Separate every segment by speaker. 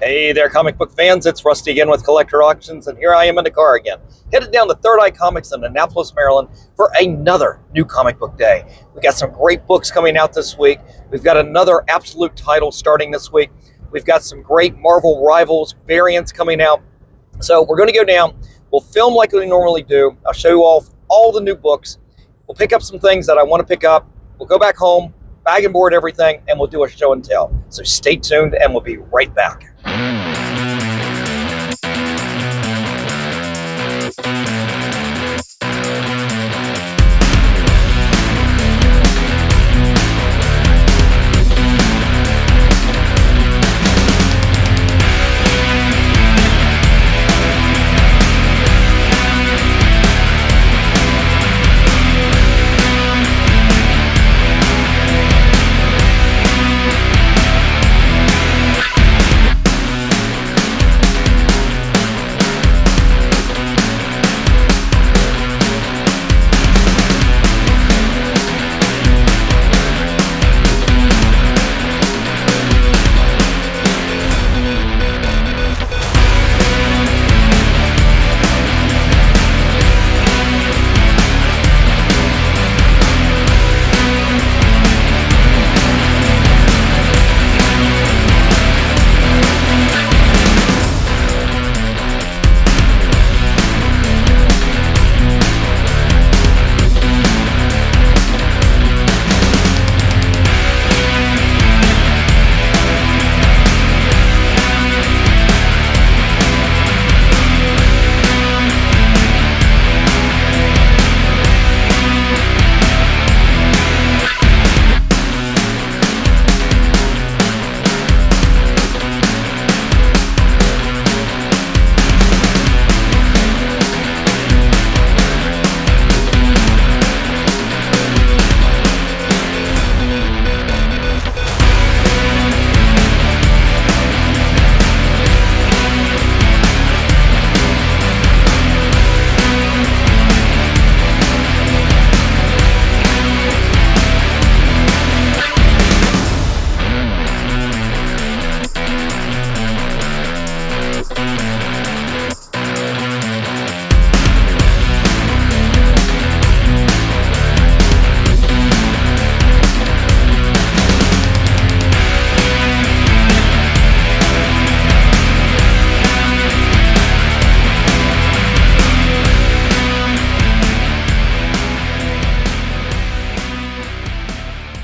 Speaker 1: Hey there, comic book fans. It's Rusty again with Collector Auctions, and here I am in the car again, headed down to Third Eye Comics in Annapolis, Maryland for another new comic book day. We've got some great books coming out this week. We've got another absolute title starting this week. We've got some great Marvel Rivals variants coming out. So we're going to go down. We'll film like we normally do. I'll show you all the new books. We'll pick up some things that I want to pick up. We'll go back home, bag and board everything, and we'll do a show and tell. So stay tuned, and we'll be right back.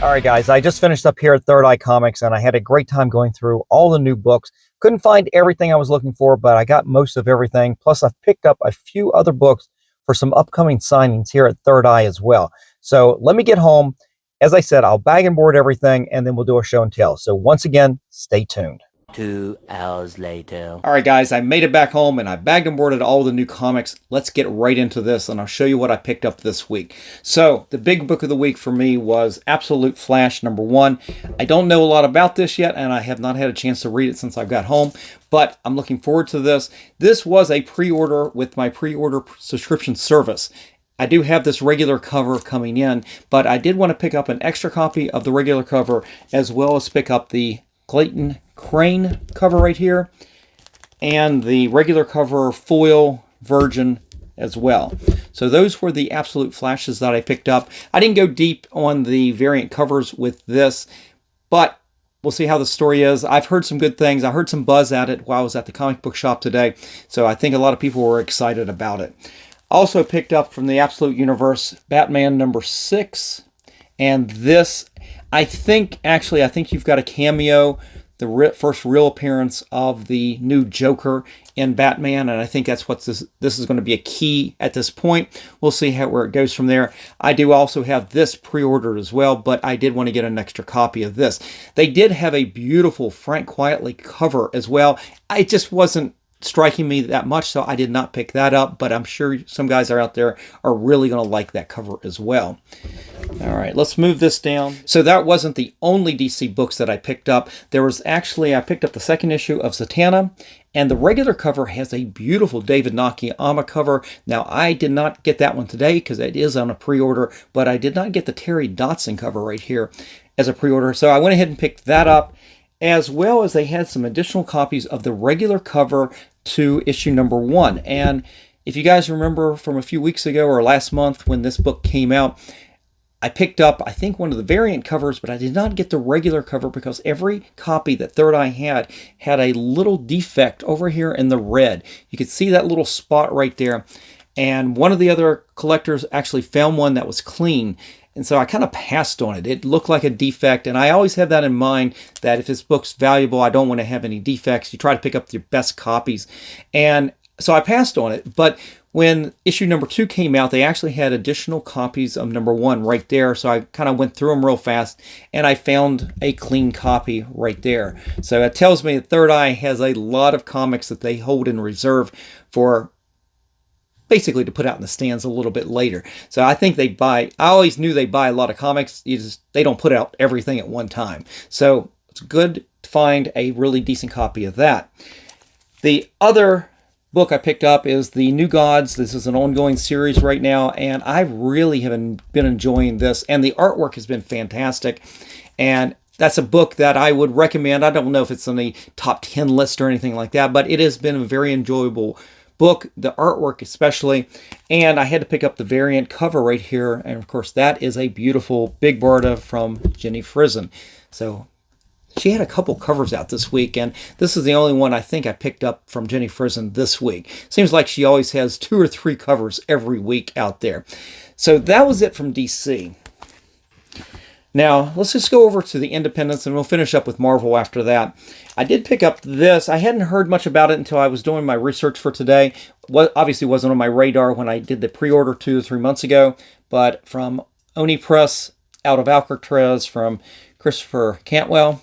Speaker 1: All right, guys, I just finished up here at Third Eye Comics, and I had a great time going through all the new books. Couldn't find everything I was looking for, but I got most of everything. Plus, I've picked up a few other books for some upcoming signings here at Third Eye as well. So let me get home. As I said, I'll bag and board everything, and then we'll do a show and tell. So once again, stay tuned.
Speaker 2: 2 hours later.
Speaker 1: All right, guys, I made it back home and I bagged and boarded all the new comics. Let's get right into this, and I'll show you what I picked up this week. So the big book of the week for me was Absolute Flash #1. I don't know a lot about this yet, and I have not had a chance to read it since I got home, but I'm looking forward to this. This was a pre-order with my pre-order subscription service. I do have this regular cover coming in, but I did want to pick up an extra copy of the regular cover as well as pick up the Clayton Crane cover right here and the regular cover foil version as well. So those were the Absolute Flashes that I picked up. I didn't go deep on the variant covers with this, but we'll see how the story is. I've heard some good things. I heard some buzz at it while I was at the comic book shop today, so I think a lot of people were excited about it. Also picked up from the Absolute Universe Batman #6, and this, I think you've got a cameo, the first real appearance of the new Joker in Batman, and I think that's what this is going to be a key at this point. We'll see where it goes from there. I do also have this pre-ordered as well, but I did want to get an extra copy of this. They did have a beautiful Frank Quietly cover as well. I just wasn't striking me that much, so I did not pick that up, but I'm sure some guys are out there are really going to like that cover as well. All right, let's move this down. So that wasn't the only DC books that I picked up. There was actually, I picked up the second issue of Zatanna, and the regular cover has a beautiful David Nakayama cover. Now, I did not get that one today because it is on a pre-order, but I did not get the Terry Dodson cover right here as a pre-order. So I went ahead and picked that up. as well as they had some additional copies of the regular cover to issue number 1. And if you guys remember from a few weeks ago or last month when this book came out, I picked up, I think, one of the variant covers, but I did not get the regular cover because every copy that Third Eye had a little defect over here in the red. You could see that little spot right there. And one of the other collectors actually found one that was clean. And so I kind of passed on it. It looked like a defect. And I always have that in mind, that if this book's valuable, I don't want to have any defects. You try to pick up your best copies. And so I passed on it. But when issue number 2 came out, they actually had additional copies of number 1 right there. So I kind of went through them real fast, and I found a clean copy right there. So that tells me that Third Eye has a lot of comics that they hold in reserve for basically to put out in the stands a little bit later. So I think they buy, I always knew they buy a lot of comics. They don't put out everything at one time. So it's good to find a really decent copy of that. The other book I picked up is The New Gods. This is an ongoing series right now, and I really have been enjoying this, and the artwork has been fantastic. And that's a book that I would recommend. I don't know if it's on the top 10 list or anything like that, but it has been a very enjoyable book, the artwork especially. And I had to pick up the variant cover right here, and of course that is a beautiful Big Barda from Jenny Frison. So she had a couple covers out this week, and this is the only one I think I picked up from Jenny Frison this week. Seems like she always has 2 or 3 covers every week out there. So that was it from DC. Now, let's just go over to the independents, and we'll finish up with Marvel after that. I did pick up this. I hadn't heard much about it until I was doing my research for today. Obviously wasn't on my radar when I did the pre-order 2 or 3 months ago, but from Oni Press out of Alcatraz from Christopher Cantwell.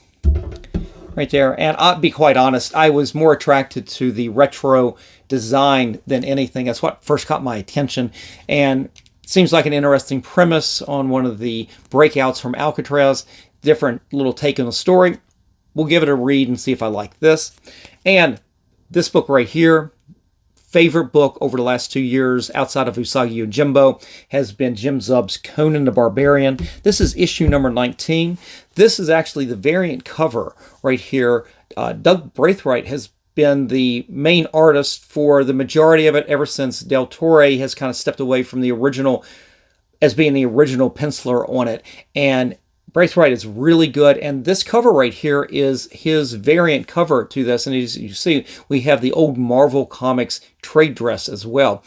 Speaker 1: Right there. And I'll be quite honest, I was more attracted to the retro design than anything. That's what first caught my attention. And it seems like an interesting premise on one of the breakouts from Alcatraz. Different little take on the story. We'll give it a read and see if I like this. And this book right here, favorite book over the last 2 years outside of Usagi Yojimbo, has been Jim Zub's Conan the Barbarian. This is issue number 19. This is actually the variant cover right here. Doug Braithwaite has been the main artist for the majority of it ever since Del Torre has kind of stepped away from the original, as being the original penciler on it. And Braithwaite is really good, and this cover right here is his variant cover to this. And as you see, we have the old Marvel Comics trade dress as well.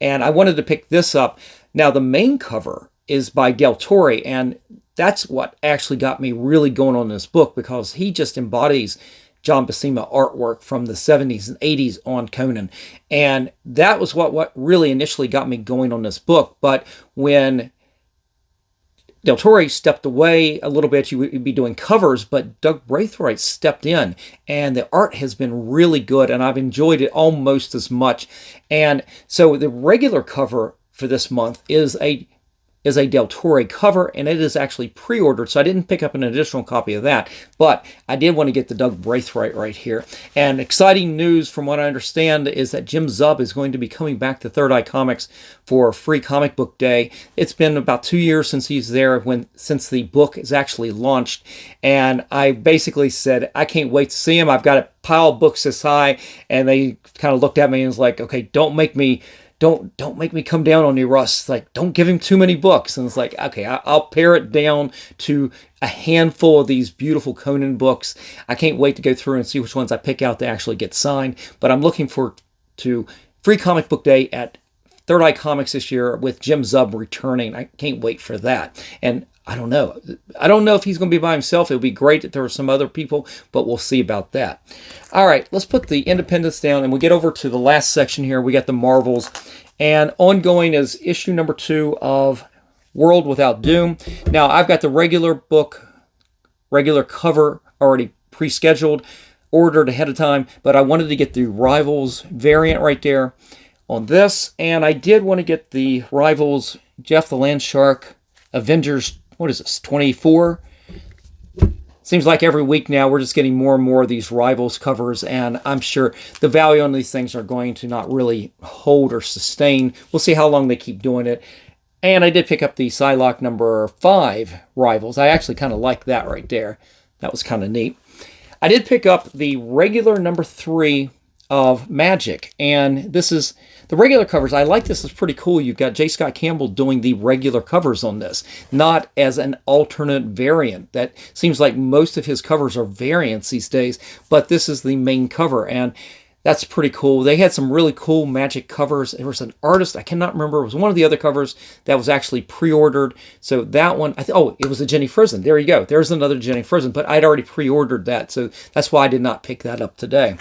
Speaker 1: And I wanted to pick this up. Now, the main cover is by Del Torre, and that's what actually got me really going on this book, because he just embodies John Buscema artwork from the 70s and 80s on Conan. And that was what really initially got me going on this book. But when Del Torre stepped away a little bit, you would be doing covers, but Doug Braithwaite stepped in, and the art has been really good, and I've enjoyed it almost as much. And so the regular cover for this month is a Del Torre cover, and it is actually pre-ordered, so I didn't pick up an additional copy of that, but I did want to get the Doug Braithwaite right here. And exciting news from what I understand is that Jim Zub is going to be coming back to Third Eye Comics for Free Comic Book Day. It's been about 2 years since he's there, since the book is actually launched, and I basically said, I can't wait to see him. I've got a pile of books this high, and they kind of looked at me and was like, okay, don't make me come down on you, Russ. Like, don't give him too many books. And it's like, okay, I'll pare it down to a handful of these beautiful Conan books. I can't wait to go through and see which ones I pick out to actually get signed. But I'm looking forward to Free Comic Book Day at Third Eye Comics this year with Jim Zub returning. I can't wait for that. And I don't know. I don't know if he's going to be by himself. It would be great if there were some other people, but we'll see about that. All right, let's put the independents down, and we get over to the last section here. We got the Marvels, and ongoing is issue number 2 of World Without Doom. Now, I've got the regular book, regular cover already pre-scheduled, ordered ahead of time, but I wanted to get the Rivals variant right there on this, and I did want to get the Rivals Jeff the Landshark Avengers, what is this, 24? Seems like every week now we're just getting more and more of these Rivals covers, and I'm sure the value on these things are going to not really hold or sustain. We'll see how long they keep doing it. And I did pick up the Psylocke number 5 Rivals. I actually kind of like that right there. That was kind of neat. I did pick up the regular number 3 of Magic, and this is the regular covers. I like this. It's pretty cool. You've got J. Scott Campbell doing the regular covers on this, not as an alternate variant. That seems like most of his covers are variants these days, but this is the main cover, and that's pretty cool. They had some really cool Magic covers. There was an artist, I cannot remember, it was one of the other covers that was actually pre-ordered. So that one, oh, it was a Jenny Frison. There you go. There's another Jenny Frison, but I'd already pre-ordered that, so that's why I did not pick that up today.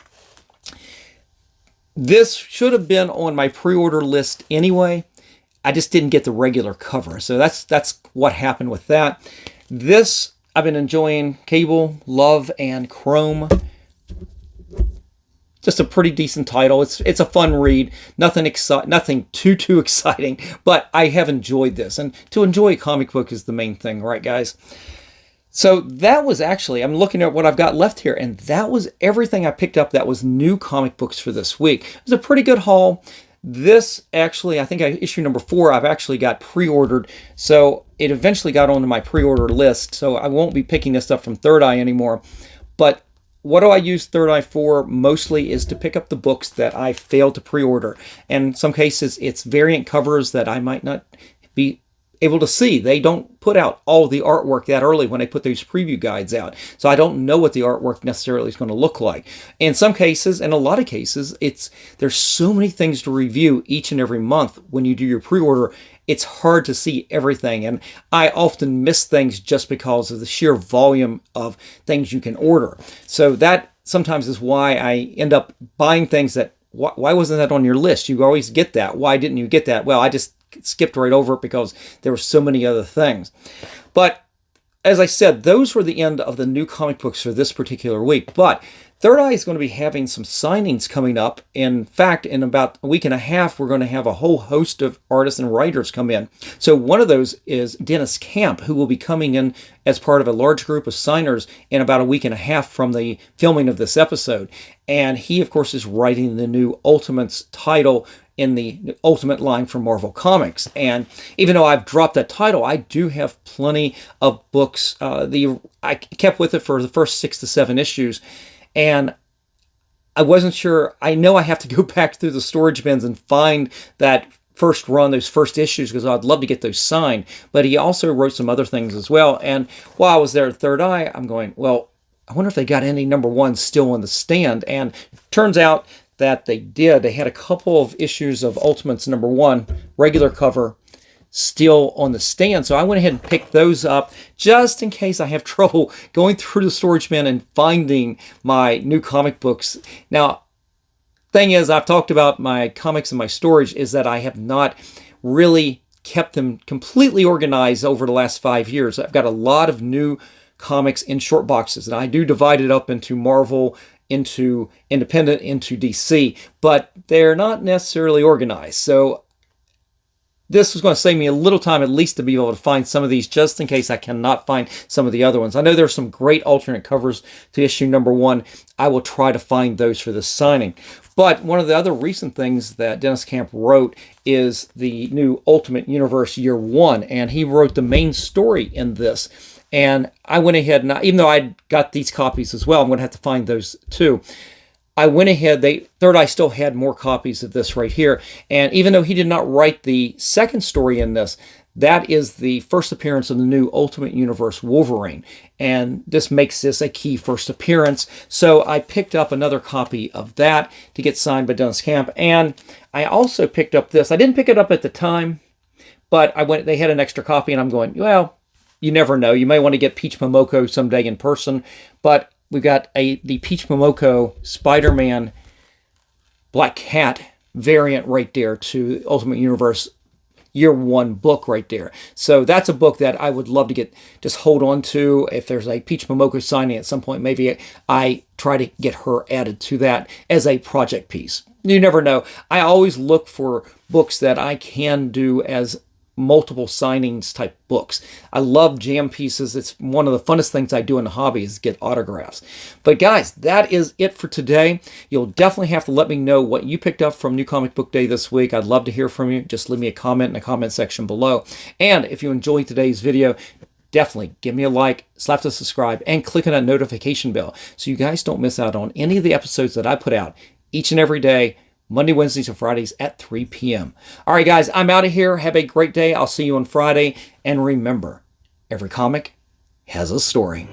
Speaker 1: This should have been on my pre-order list anyway. I just didn't get the regular cover. So that's what happened with that. This, I've been enjoying. Cable, Love, and Chrome. Just a pretty decent title. It's a fun read. Nothing too exciting, but I have enjoyed this. And to enjoy a comic book is the main thing, right, guys? So that was actually, I'm looking at what I've got left here, and that was everything I picked up that was new comic books for this week. It was a pretty good haul. This actually, I think issue number 4, I've actually got pre-ordered, so it eventually got onto my pre-order list, so I won't be picking this up from Third Eye anymore. But what do I use Third Eye for? Mostly is to pick up the books that I failed to pre-order. And in some cases, it's variant covers that I might not be able to see. They don't put out all the artwork that early when they put those preview guides out. So I don't know what the artwork necessarily is going to look like. In some cases, and a lot of cases, there's so many things to review each and every month when you do your pre-order. It's hard to see everything, and I often miss things just because of the sheer volume of things you can order. So that sometimes is why I end up buying things that, why wasn't that on your list? You always get that. Why didn't you get that? Well, I just skipped right over it because there were so many other things. But as I said, those were the end of the new comic books for this particular week. But Third Eye is going to be having some signings coming up. In fact, in about a week and a half, we're going to have a whole host of artists and writers come in. So one of those is Dennis Camp, who will be coming in as part of a large group of signers in about a week and a half from the filming of this episode. And he, of course, is writing the new Ultimates title in the Ultimate line from Marvel Comics. And even though I've dropped that title, I do have plenty of books. I kept with it for the first 6 to 7 issues. And I wasn't sure. I know I have to go back through the storage bins and find that first run, those first issues, because I'd love to get those signed. But he also wrote some other things as well. And while I was there at Third Eye, I'm going, well, I wonder if they got any number 1s still on the stand. And turns out that they did. They had a couple of issues of Ultimates number 1, regular cover, still on the stand. So I went ahead and picked those up just in case I have trouble going through the storage bin and finding my new comic books. Now, thing is, I've talked about my comics and my storage is that I have not really kept them completely organized over the last 5 years. I've got a lot of new comics in short boxes, and I do divide it up into Marvel, into Independent, into DC, but they're not necessarily organized. So this was going to save me a little time at least to be able to find some of these just in case I cannot find some of the other ones. I know there's some great alternate covers to issue number 1. I will try to find those for this signing. But one of the other recent things that Dennis Camp wrote is the new Ultimate Universe Year 1, and he wrote the main story in this. And I went ahead and, even though I got these copies as well, I'm going to have to find those too. I went ahead, Third Eye still had more copies of this right here. And even though he did not write the second story in this, that is the first appearance of the new Ultimate Universe Wolverine. And this makes this a key first appearance. So I picked up another copy of that to get signed by Dennis Camp. And I also picked up this. I didn't pick it up at the time, but they had an extra copy, and I'm going, well, you never know. You may want to get Peach Momoko someday in person. But we've got the Peach Momoko Spider-Man Black Cat variant right there to Ultimate Universe Year 1 book right there. So that's a book that I would love to just hold on to. If there's a Peach Momoko signing at some point, maybe I try to get her added to that as a project piece. You never know. I always look for books that I can do as multiple signings type books. I love jam pieces. It's one of the funnest things I do in the hobby is get autographs. But guys, that is it for today. You'll definitely have to let me know what you picked up from New Comic Book Day this week. I'd love to hear from you. Just leave me a comment in the comment section below. And if you enjoyed today's video, definitely give me a like, slap the subscribe, and click on that notification bell so you guys don't miss out on any of the episodes that I put out each and every day, Monday, Wednesdays, and Fridays at 3 p.m. All right, guys, I'm out of here. Have a great day. I'll see you on Friday. And remember, every comic has a story.